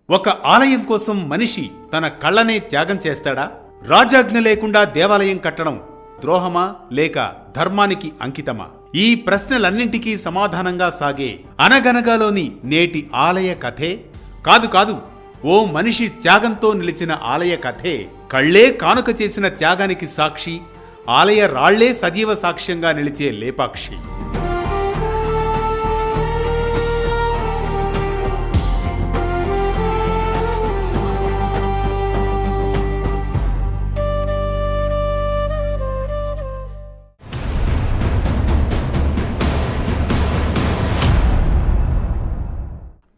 ఒక ఆలయం కోసం మనిషి తన కళ్ళనే త్యాగం చేస్తాడా? రాజాజ్ఞ లేకుండా దేవాలయం కట్టడం ద్రోహమా లేక ధర్మానికి అంకితమా? ఈ ప్రశ్నలన్నింటికీ సమాధానంగా సాగే అనగనగాలోని నేటి ఆలయ కథే కాదు ఓ మనిషి త్యాగంతో నిలిచిన ఆలయ కథే. కళ్లే కానుక చేసిన త్యాగానికి సాక్షి, ఆలయ రాళ్లే సజీవ సాక్ష్యంగా నిలిచే లేపాక్షి.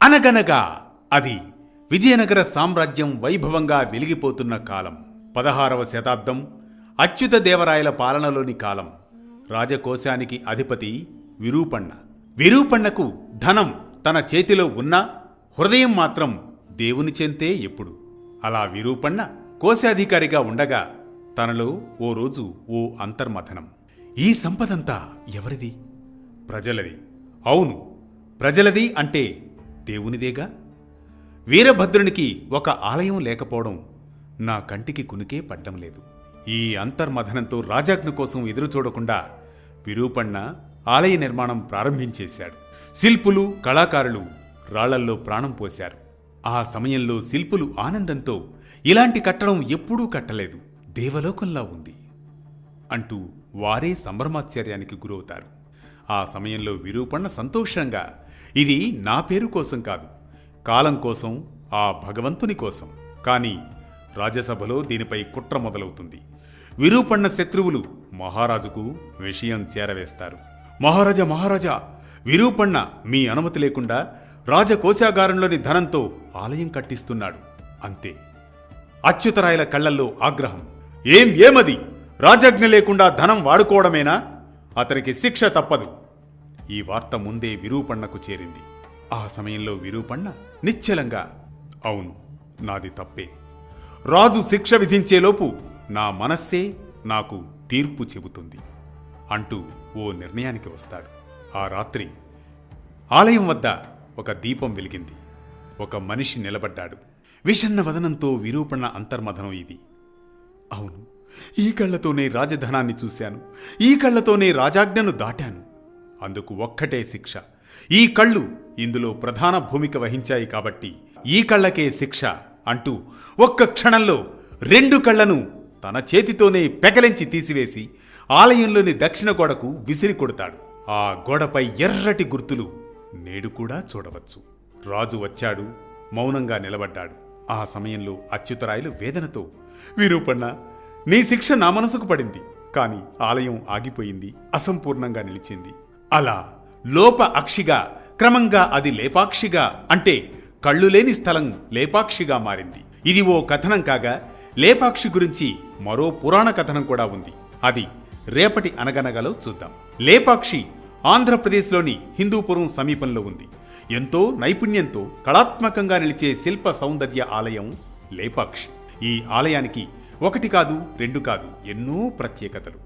అనగనగా అది విజయనగర సామ్రాజ్యం వైభవంగా వెలిగిపోతున్న కాలం. 16వ శతాబ్దం, అచ్యుత దేవరాయల పాలనలోని కాలం. రాజకోశానికి అధిపతి విరూపణ్ణ. విరూపణ్ణకు ధనం తన చేతిలో ఉన్నా హృదయం మాత్రం దేవుని చెంతే ఎప్పుడు. అలా విరూపణ్ణ కోశాధికారిగా ఉండగా తనలో ఓ రోజు ఓ అంతర్మథనం. ఈ సంపదంతా ఎవరిది? ప్రజలది. అవును, ప్రజలది అంటే దేవునిదేగా. వీరభద్రునికి ఒక ఆలయం లేకపోవడం నా కంటికి కునికే పడ్డం లేదు. ఈ అంతర్మథనంతో రాజాజ్ఞ కోసం ఎదురు చూడకుండా విరూపణ్ణ ఆలయ నిర్మాణం ప్రారంభించేశాడు. శిల్పులు, కళాకారులు రాళ్లల్లో ప్రాణం పోశారు. ఆ సమయంలో శిల్పులు ఆనందంతో ఇలాంటి కట్టడం ఎప్పుడూ కట్టలేదు, దేవలోకంలా ఉంది అంటూ వారే సంభ్రమాశ్చర్యానికి గురవుతారు. ఆ సమయంలో విరూపణ్ణ సంతోషంగా, ఇది నా పేరు కోసం కాదు, కాలం కోసం, ఆ భగవంతుని కోసం. కానీ రాజ్యసభలో దీనిపై కుట్ర మొదలవుతుంది. విరూపణ్ణ శత్రువులు మహారాజుకు విషయం చేరవేస్తారు. మహారాజా, విరూపణ్ణ మీ అనుమతి లేకుండా రాజకోశాగారంలోని ధనంతో ఆలయం కట్టిస్తున్నాడు. అంతే. అచ్యుతరాయల కళ్లల్లో ఆగ్రహం. ఏమది? రాజాజ్ఞ లేకుండా ధనం వాడుకోవడమేనా? అతనికి శిక్ష తప్పదు. ఈ వార్త ముందే విరూపణ్ణకు చేరింది. ఆ సమయంలో విరూపణ్ణ నిశ్చలంగా, అవును, నాది తప్పే. రాజు శిక్ష విధించేలోపు నా మనస్సే నాకు తీర్పు చెబుతుంది అంటూ ఓ నిర్ణయానికి వస్తాడు. ఆ రాత్రి ఆలయం వద్ద ఒక దీపం వెలిగింది. ఒక మనిషి నిలబడ్డాడు. విషన్న వదనంతో విరూపణ్ణ అంతర్మథనం ఇది. అవును, ఈ కళ్లతోనే రాజధనాన్ని చూశాను, ఈ కళ్లతోనే రాజాజ్ఞను దాటాను. అందుకు ఒక్కటే శిక్ష. ఈ కళ్ళు ఇందులో ప్రధాన భూమిక వహించాయి కాబట్టి ఈ కళ్ళకే శిక్ష అంటూ ఒక్క క్షణంలో 2 కళ్లను తన చేతితోనే పెకలించి తీసివేసి ఆలయంలోని దక్షిణ గోడకు విసిరి కొడతాడు. ఆ గోడపై ఎర్రటి గుర్తులు నేడు కూడా చూడవచ్చు. రాజు వచ్చాడు, మౌనంగా నిలబడ్డాడు. ఆ సమయంలో అచ్యుతరాయలు వేదనతో, విరూపణ్ణ, నీ శిక్ష నా మనసుకు పడింది, కాని ఆలయం ఆగిపోయింది, అసంపూర్ణంగా నిలిచింది. అలా లోప అక్షిగా క్రమంగా అది లేపాక్షిగా, అంటే కళ్ళు లేని స్థలం లేపాక్షిగా మారింది. ఇది ఓ కథనం కాగా లేపాక్షి గురించి మరో పురాణ కథనం కూడా ఉంది. అది రేపటి అనగనగలో చూద్దాం. లేపాక్షి ఆంధ్రప్రదేశ్లోని హిందూపురం సమీపంలో ఉంది. ఎంతో నైపుణ్యంతో కళాత్మకంగా నిలిచే శిల్ప సౌందర్య ఆలయం లేపాక్షి. ఈ ఆలయానికి 1 కాదు 2 కాదు ఎన్నో ప్రత్యేకతలు.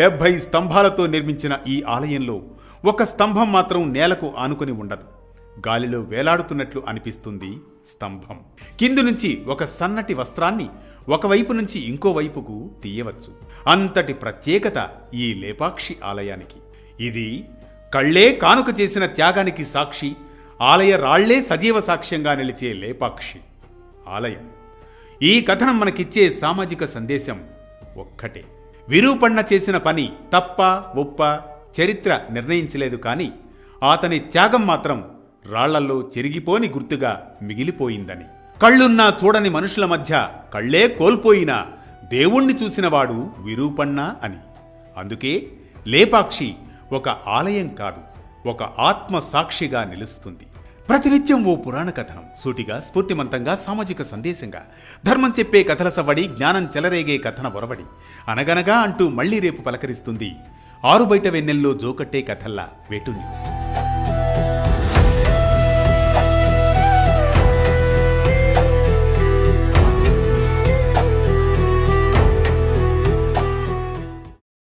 70 స్తంభాలతో నిర్మించిన ఈ ఆలయంలో ఒక స్తంభం మాత్రం నేలకు ఆనుకుని ఉండదు. గాలిలో వేలాడుతున్నట్లు అనిపిస్తుంది స్తంభం. కింది నుంచి ఒక సన్నటి వస్త్రాన్ని ఒకవైపు నుంచి ఇంకో వైపుకు తీయవచ్చు. అంతటి ప్రత్యేకత ఈ లేపాక్షి ఆలయానికి. ఇది కళ్లే కానుక చేసిన త్యాగానికి సాక్షి, ఆలయ రాళ్లే సజీవ సాక్ష్యంగా నిలిచే లేపాక్షి ఆలయం. ఈ కథనం మనకిచ్చే సామాజిక సందేశం ఒక్కటే. విరూపణ్ణ చేసిన పని తప్ప ఒప్ప చరిత్ర నిర్ణయించలేదు, కానీ అతని త్యాగం మాత్రం రాళ్లల్లో చెరిగిపోని గుర్తుగా మిగిలిపోయిందని. కళ్ళున్నా చూడని మనుషుల మధ్య కళ్లే కోల్పోయినా దేవుణ్ణి చూసినవాడు విరూపణ్ణ అని. అందుకే లేపాక్షి ఒక ఆలయం కాదు, ఒక ఆత్మ సాక్షిగా నిలుస్తుంది. ప్రతినిత్యం ఓ పురాణ కథనం, సూటిగా స్ఫూర్తిమంతంగా సామాజిక సందేశంగా, ధర్మం చెప్పే కథల సవ్వడి, జ్ఞానం చెలరేగే కథన ఒరవడి. అనగనగా అంటూ మళ్లీ రేపు పలకరిస్తుంది ఆరుబయట వెన్నెల్లో జోకట్టే కథల్లా వేటు న్యూస్.